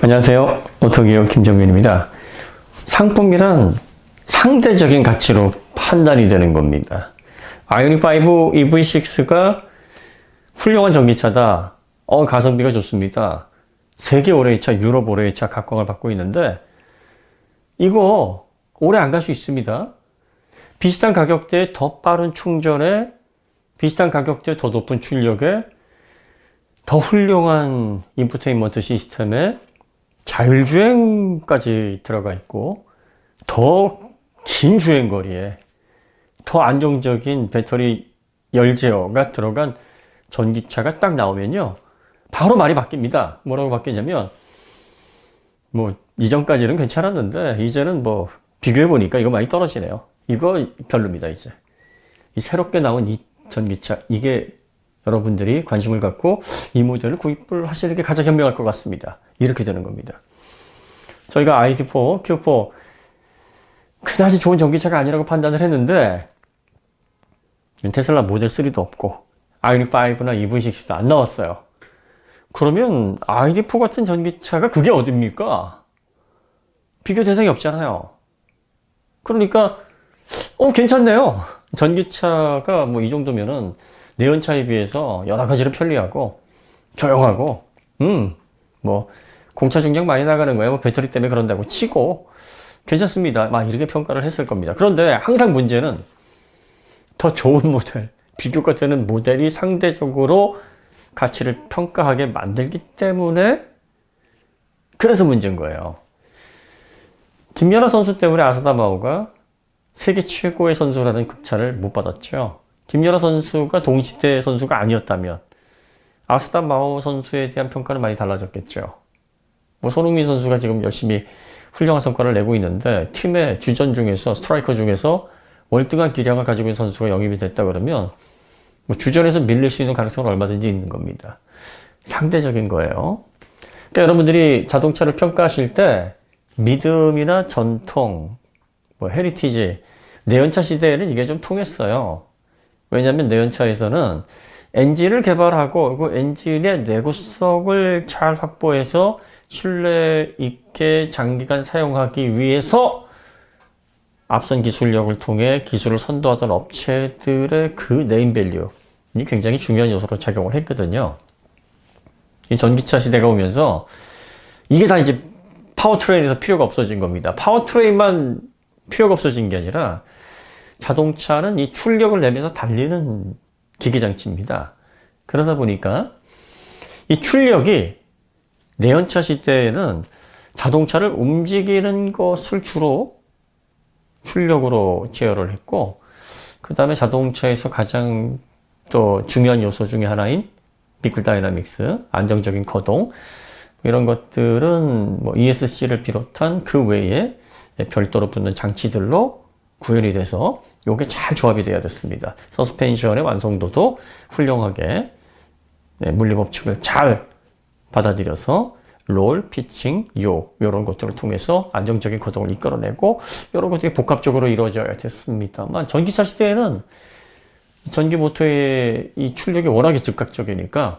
안녕하세요. 오토기업 김정민입니다. 상품이란 상대적인 가치로 판단이 되는 겁니다. 아이오닉 5 EV6가 훌륭한 전기차다. 가성비가 좋습니다. 세계 올해의 차, 유럽 올해의 차 각광을 받고 있는데 이거 오래 안 갈 수 있습니다. 비슷한 가격대에 더 빠른 충전에 비슷한 가격대에 더 높은 출력에 더 훌륭한 인포테인먼트 시스템에 자율주행까지 들어가 있고 더 긴 주행거리에 더 안정적인 배터리 열제어가 들어간 전기차가 딱 나오면요 바로 말이 바뀝니다. 뭐라고 바뀌냐면 이전까지는 괜찮았는데 이제는 비교해보니까 이거 많이 떨어지네요. 이거 별로입니다. 이제 이 새롭게 나온 이 전기차, 이게 여러분들이 관심을 갖고 이 모델을 구입을 하시는 게 가장 현명할 것 같습니다. 이렇게 되는 겁니다. 저희가 ID4, Q4 그다지 좋은 전기차가 아니라고 판단을 했는데 테슬라 모델 3도 없고 아이오닉 5나 EV6도 안 나왔어요. 그러면 ID4 같은 전기차가 그게 어딥니까? 비교 대상이 없잖아요. 그러니까 괜찮네요. 전기차가 이 정도면은 내연차에 비해서 여러 가지로 편리하고 조용하고 공차 중량 많이 나가는 거예요. 배터리 때문에 그런다고 치고 괜찮습니다. 이렇게 평가를 했을 겁니다. 그런데 항상 문제는 더 좋은 모델, 비교가 되는 모델이 상대적으로 가치를 평가하게 만들기 때문에 그래서 문제인 거예요. 김연아 선수 때문에 아사다마오가 세계 최고의 선수라는 극찬을 못 받았죠. 김연아 선수가 동시대 선수가 아니었다면 아사다마오 선수에 대한 평가는 많이 달라졌겠죠. 손흥민 선수가 지금 열심히 훌륭한 성과를 내고 있는데 팀의 주전 중에서 스트라이커 중에서 월등한 기량을 가지고 있는 선수가 영입이 됐다 그러면 주전에서 밀릴 수 있는 가능성은 얼마든지 있는 겁니다. 상대적인 거예요. 그러니까 여러분들이 자동차를 평가하실 때 믿음이나 전통, 헤리티지, 내연차 시대에는 이게 좀 통했어요. 왜냐하면 내연차에서는 엔진을 개발하고 그 엔진의 내구성을 잘 확보해서 신뢰 있게 장기간 사용하기 위해서 앞선 기술력을 통해 기술을 선도하던 업체들의 그 네임밸류이 굉장히 중요한 요소로 작용을 했거든요. 이 전기차 시대가 오면서 이게 다 이제 파워트레인에서 필요가 없어진 겁니다. 파워트레인만 필요가 없어진 게 아니라 자동차는 이 출력을 내면서 달리는 기계장치입니다. 그러다 보니까 이 출력이 내연차 시대에는 자동차를 움직이는 것을 주로 출력으로 제어를 했고 그 다음에 자동차에서 가장 또 중요한 요소 중에 하나인 비클 다이나믹스, 안정적인 거동 이런 것들은 ESC를 비롯한 그 외에 별도로 붙는 장치들로 구현이 돼서 이게 잘 조합이 돼야 됐습니다. 서스펜션의 완성도도 훌륭하게 물리법칙을 잘 받아들여서 롤, 피칭, 이런 것들을 통해서 안정적인 거동을 이끌어내고 이런 것들이 복합적으로 이루어져야 됐습니다만 전기차 시대에는 전기 모터의 이 출력이 워낙에 즉각적이니까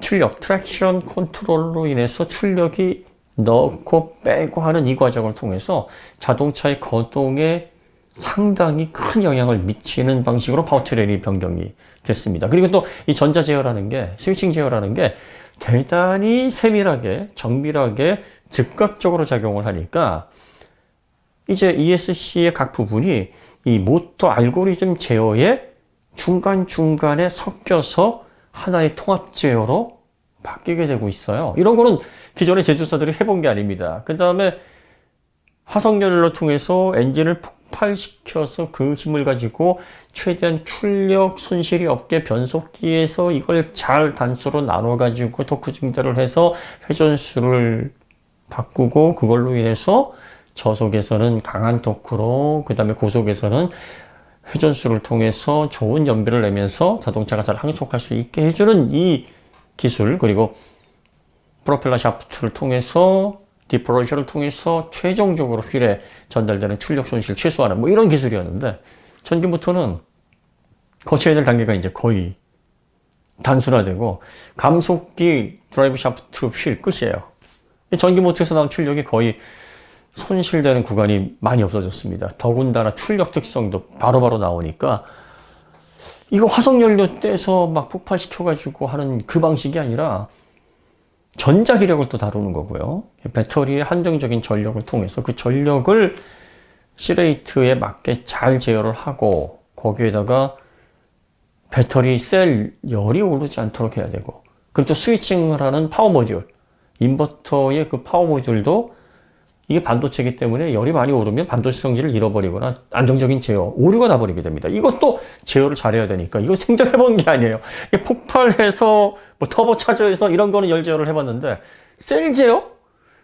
출력, 트랙션 컨트롤로 인해서 출력이 넣고 빼고 하는 이 과정을 통해서 자동차의 거동에 상당히 큰 영향을 미치는 방식으로 파워트레인이 변경이 됐습니다. 그리고 또 이 전자 제어라는 게, 스위칭 제어라는 게 대단히 세밀하게, 정밀하게, 즉각적으로 작용을 하니까 이제 ESC의 각 부분이 이 모터 알고리즘 제어에 중간중간에 섞여서 하나의 통합 제어로 바뀌게 되고 있어요. 이런 거는 기존의 제조사들이 해본 게 아닙니다. 그 다음에 화석연료를 통해서 엔진을 폭발시켜서 그 힘을 가지고 최대한 출력 손실이 없게 변속기에서 이걸 잘 단수로 나눠 가지고 토크 증대를 해서 회전수를 바꾸고 그걸로 인해서 저속에서는 강한 토크로 그 다음에 고속에서는 회전수를 통해서 좋은 연비를 내면서 자동차가 잘 항속할 수 있게 해주는 이 기술, 그리고 프로펠러 샤프트를 통해서 디프로저를 통해서 최종적으로 휠에 전달되는 출력 손실을 최소화하는 이런 기술이었는데 전기모터는 거쳐야 될 단계가 이제 거의 단순화되고 감속기 드라이브 샤프트 휠 끝이에요. 전기 모터에서 나온 출력이 거의 손실되는 구간이 많이 없어졌습니다. 더군다나 출력 특성도 바로바로 나오니까 이거 화석연료 떼서 막 폭발시켜가지고 하는 그 방식이 아니라 전자기력을 또 다루는 거고요. 배터리의 한정적인 전력을 통해서 그 전력을 C레이트에 맞게 잘 제어를 하고 거기에다가 배터리 셀 열이 오르지 않도록 해야 되고 그리고 또 스위칭을 하는 파워 모듈 인버터의 그 파워 모듈도 이게 반도체이기 때문에 열이 많이 오르면 반도체 성질을 잃어버리거나 안정적인 제어, 오류가 나버리게 됩니다. 이것도 제어를 잘해야 되니까 이거 생전해본 게 아니에요. 폭발해서 뭐 터보 차저해서 이런 거는 열 제어를 해봤는데 셀 제어?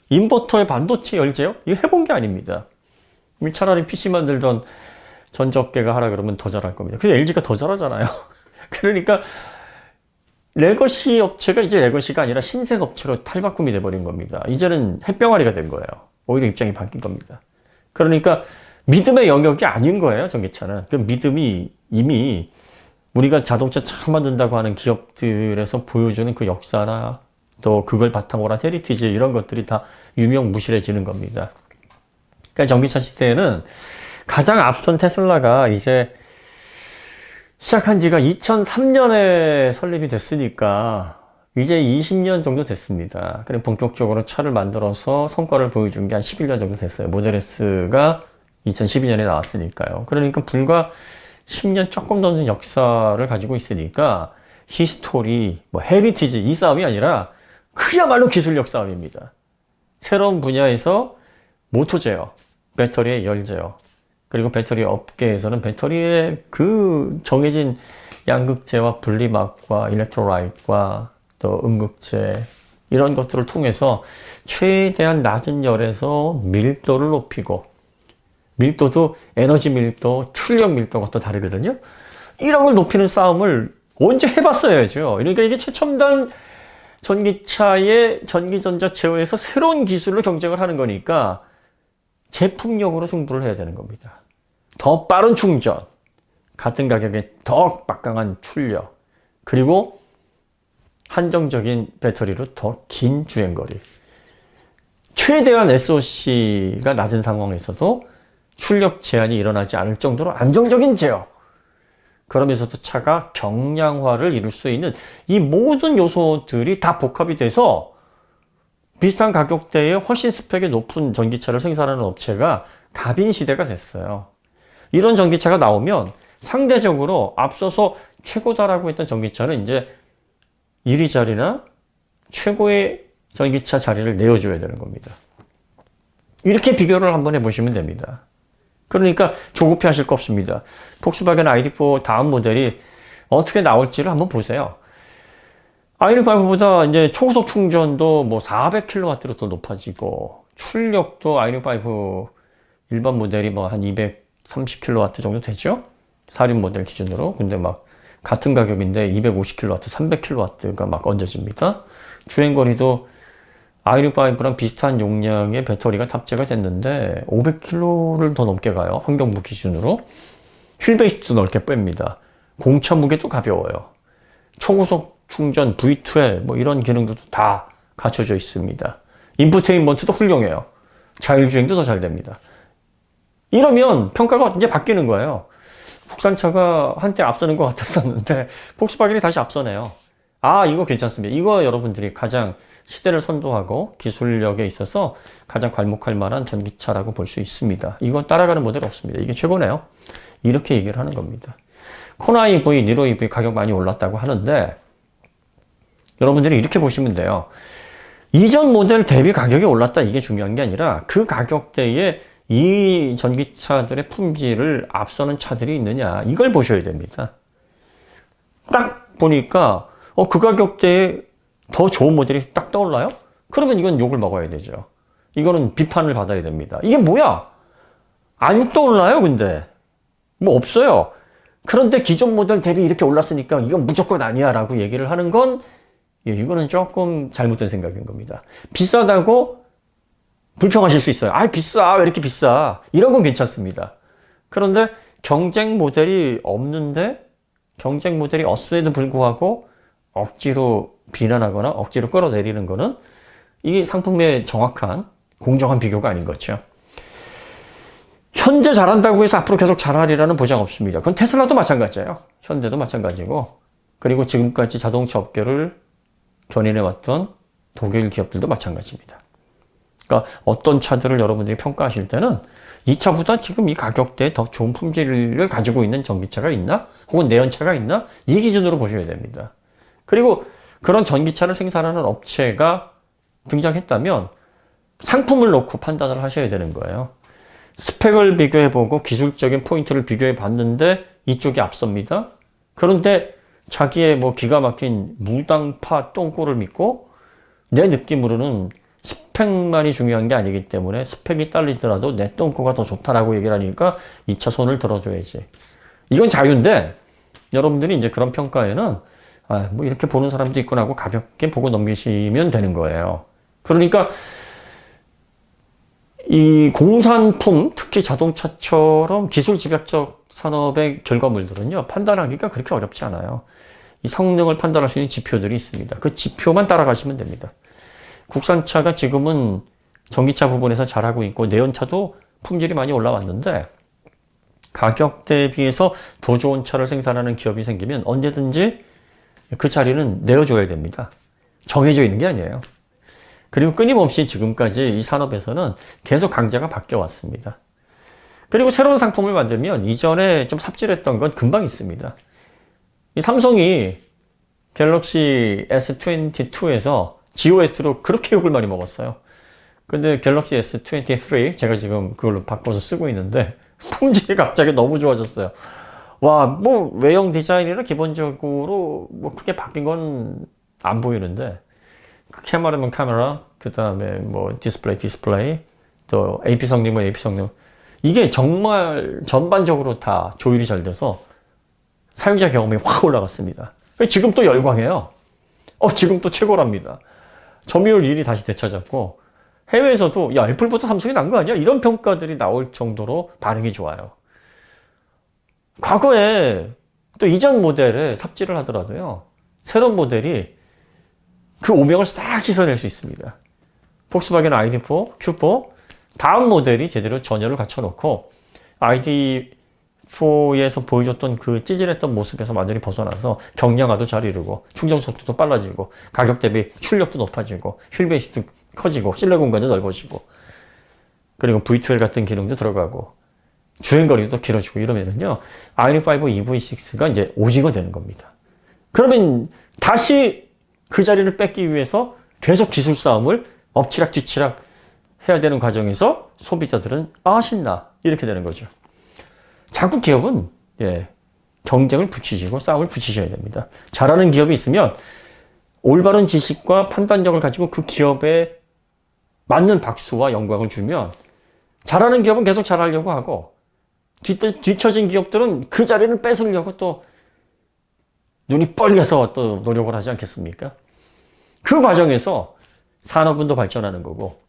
인버터의 반도체 열 제어? 이거 해본 게 아닙니다. 차라리 PC 만들던 전자업계가 하라 그러면 더 잘할 겁니다. 근데 LG가 더 잘하잖아요. 그러니까 레거시 업체가 이제 레거시가 아니라 신생 업체로 탈바꿈이 돼버린 겁니다. 이제는 햇병아리가 된 거예요. 오히려 입장이 바뀐 겁니다. 그러니까 믿음의 영역이 아닌 거예요, 전기차는. 그 믿음이 이미 우리가 자동차 잘 만든다고 하는 기업들에서 보여주는 그 역사나 또 그걸 바탕으로 한 헤리티지 이런 것들이 다 유명무실해지는 겁니다. 그러니까 전기차 시대에는 가장 앞선 테슬라가 이제 시작한 지가 2003년에 설립이 됐으니까 이제 20년 정도 됐습니다. 그럼 본격적으로 차를 만들어서 성과를 보여준 게 한 11년 정도 됐어요. 모델 S가 2012년에 나왔으니까요. 그러니까 불과 10년 조금 넘는 역사를 가지고 있으니까 히스토리, 뭐 헤리티지 이 싸움이 아니라 그야말로 기술력 싸움입니다. 새로운 분야에서 모토 제어, 배터리의 열 제어, 그리고 배터리 업계에서는 배터리의 그 정해진 양극재와 분리막과 일렉트로라이트와 또 음극재 이런 것들을 통해서 최대한 낮은 열에서 밀도를 높이고 밀도도 에너지 밀도, 출력 밀도가 또 다르거든요. 이런 걸 높이는 싸움을 언제 해봤어야죠. 그러니까 이게 최첨단 전기차의 전기전자 제어에서 새로운 기술로 경쟁을 하는 거니까 제품력으로 승부를 해야 되는 겁니다. 더 빠른 충전, 같은 가격에 더 막강한 출력, 그리고 한정적인 배터리로 더 긴 주행거리. 최대한 SOC가 낮은 상황에서도 출력 제한이 일어나지 않을 정도로 안정적인 제어. 그러면서도 차가 경량화를 이룰 수 있는 이 모든 요소들이 다 복합이 돼서 비슷한 가격대에 훨씬 스펙이 높은 전기차를 생산하는 업체가 갑인 시대가 됐어요. 이런 전기차가 나오면 상대적으로 앞서서 최고다라고 했던 전기차는 이제 1위 자리나 최고의 전기차 자리를 내어줘야 되는 겁니다. 이렇게 비교를 한번 해보시면 됩니다. 그러니까 조급해 하실 거 없습니다. 폭스바겐 ID4 다음 모델이 어떻게 나올지를 한번 보세요. 아이닉5보다 이제 초고속 충전도 뭐 400kW로 더 높아지고 출력도 아이닉5 일반 모델이 뭐 한 230kW 정도 되죠? 4륜 모델 기준으로. 근데 막 같은 가격인데 250kW, 300kW가 막 얹어집니다. 주행거리도 아이닉5랑 비슷한 용량의 배터리가 탑재가 됐는데 500km를 더 넘게 가요. 환경부 기준으로. 휠베이스도 넓게 뺍니다. 공차 무게도 가벼워요. 초고속 충전 V12 뭐 이런 기능도 다 갖춰져 있습니다. 인포테인먼트도 훌륭해요. 자율주행도 더 잘 됩니다. 이러면 평가가 이제 바뀌는 거예요. 국산차가 한때 앞서는 것 같았었는데 폭스바겐이 다시 앞서네요. 아, 이거 괜찮습니다. 이거 여러분들이 가장 시대를 선도하고 기술력에 있어서 가장 괄목할 만한 전기차라고 볼 수 있습니다. 이건 따라가는 모델 없습니다. 이게 최고네요. 이렇게 얘기를 하는 겁니다. 코나 EV, 니로 EV 가격 많이 올랐다고 하는데 여러분들이 이렇게 보시면 돼요. 이전 모델 대비 가격이 올랐다 이게 중요한 게 아니라 그 가격대에 이 전기차들의 품질을 앞서는 차들이 있느냐 이걸 보셔야 됩니다. 딱 보니까 그 가격대에 더 좋은 모델이 딱 떠올라요? 그러면 이건 욕을 먹어야 되죠. 이거는 비판을 받아야 됩니다. 이게 뭐야? 안 떠올라요 근데. 뭐 없어요. 그런데 기존 모델 대비 이렇게 올랐으니까 이건 무조건 아니야 라고 얘기를 하는 건 이거는 조금 잘못된 생각인 겁니다. 비싸다고 불평하실 수 있어요. 아, 비싸. 왜 이렇게 비싸? 이런 건 괜찮습니다. 그런데 경쟁 모델이 없는데 경쟁 모델이 없음에도 불구하고 억지로 비난하거나 억지로 끌어내리는 거는 이게 상품의 정확한 공정한 비교가 아닌 거죠. 현재 잘한다고 해서 앞으로 계속 잘하리라는 보장 없습니다. 그건 테슬라도 마찬가지예요. 현대도 마찬가지고, 그리고 지금까지 자동차 업계를 견인해왔던 독일 기업들도 마찬가지입니다. 그러니까 어떤 차들을 여러분들이 평가하실 때는 이 차보다 지금 이 가격대에 더 좋은 품질을 가지고 있는 전기차가 있나? 혹은 내연차가 있나? 이 기준으로 보셔야 됩니다. 그리고 그런 전기차를 생산하는 업체가 등장했다면 상품을 놓고 판단을 하셔야 되는 거예요. 스펙을 비교해보고 기술적인 포인트를 비교해봤는데 이쪽이 앞섭니다. 그런데 자기의 뭐 기가 막힌 무당파 똥꼬를 믿고 내 느낌으로는 스펙만이 중요한 게 아니기 때문에 스펙이 딸리더라도 내 똥꼬가 더 좋다라고 얘기를 하니까 이 차 손을 들어줘야지. 이건 자유인데 여러분들이 이제 그런 평가에는 뭐 이렇게 보는 사람도 있구나 하고 가볍게 보고 넘기시면 되는 거예요. 그러니까 이 공산품, 특히 자동차처럼 기술 집약적 산업의 결과물들은요, 판단하기가 그렇게 어렵지 않아요. 이 성능을 판단할 수 있는 지표들이 있습니다. 그 지표만 따라가시면 됩니다. 국산차가 지금은 전기차 부분에서 잘하고 있고 내연차도 품질이 많이 올라왔는데 가격 대비해서 더 좋은 차를 생산하는 기업이 생기면 언제든지 그 자리는 내어줘야 됩니다. 정해져 있는 게 아니에요. 그리고 끊임없이 지금까지 이 산업에서는 계속 강자가 바뀌어 왔습니다. 그리고 새로운 상품을 만들면 이전에 좀 삽질했던 건 금방 있습니다. 이 삼성이 갤럭시 S22에서 GOS로 그렇게 욕을 많이 먹었어요. 근데 갤럭시 S23 제가 지금 그걸로 바꿔서 쓰고 있는데 품질이 갑자기 너무 좋아졌어요. 와, 뭐 외형 디자인이나 기본적으로 뭐 크게 바뀐 건 안 보이는데 카메라면 카메라, 그 다음에 뭐 디스플레이, 또 AP 성능은 AP 성능. 이게 정말 전반적으로 다 조율이 잘 돼서 사용자 경험이 확 올라갔습니다. 지금 또 열광해요. 지금 또 최고랍니다. 점유율 1위 다시 되찾았고, 해외에서도 야, 애플보다 삼성이 난 거 아니야? 이런 평가들이 나올 정도로 반응이 좋아요. 과거에 또 이전 모델에 삽질을 하더라도요, 새로운 모델이 그 오명을 싹 씻어낼 수 있습니다. 폭스바겐 ID4, Q4, 다음 모델이 제대로 전열을 갖춰놓고 ID4에서 보여줬던 그 찌질했던 모습에서 완전히 벗어나서 경량화도 잘 이루고 충전 속도도 빨라지고 가격 대비 출력도 높아지고 휠베이스도 커지고 실내 공간도 넓어지고 그리고 V12 같은 기능도 들어가고 주행거리도 길어지고 이러면은요 ID5 EV6가 이제 오징어 되는 겁니다. 그러면 다시 그 자리를 뺏기 위해서 계속 기술 싸움을 엎치락 뒤치락 해야 되는 과정에서 소비자들은 신나 이렇게 되는 거죠. 자꾸 기업은 경쟁을 붙이시고 싸움을 붙이셔야 됩니다. 잘하는 기업이 있으면 올바른 지식과 판단력을 가지고 그 기업에 맞는 박수와 영광을 주면 잘하는 기업은 계속 잘하려고 하고 뒤처진 기업들은 그 자리를 뺏으려고 또 눈이 빨개서 또 노력을 하지 않겠습니까? 그 과정에서 산업은 더 발전하는 거고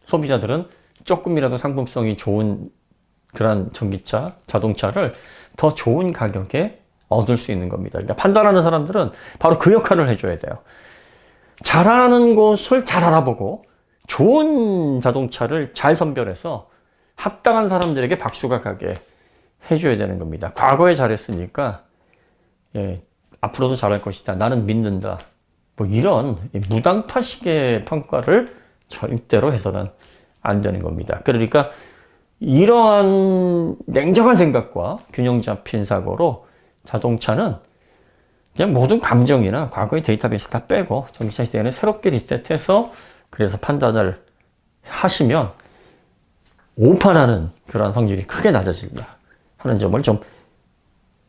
소비자들은 조금이라도 상품성이 좋은 그런 전기차, 자동차를 더 좋은 가격에 얻을 수 있는 겁니다. 그러니까 판단하는 사람들은 바로 그 역할을 해줘야 돼요. 잘하는 곳을 잘 알아보고 좋은 자동차를 잘 선별해서 합당한 사람들에게 박수가 가게 해줘야 되는 겁니다. 과거에 잘했으니까 앞으로도 잘할 것이다. 나는 믿는다. 뭐 이런 무당파식의 평가를 절대로 해서는 안 되는 겁니다. 그러니까 이러한 냉정한 생각과 균형 잡힌 사고로 자동차는 그냥 모든 감정이나 과거의 데이터베이스 다 빼고 전기차 시대에는 새롭게 리셋해서 그래서 판단을 하시면 오판하는 그런 확률이 크게 낮아진다 하는 점을 좀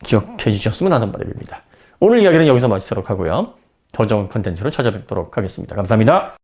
기억해 주셨으면 하는 바람입니다. 오늘 이야기는 여기서 마치도록 하고요. 더 좋은 컨텐츠로 찾아뵙도록 하겠습니다. 감사합니다.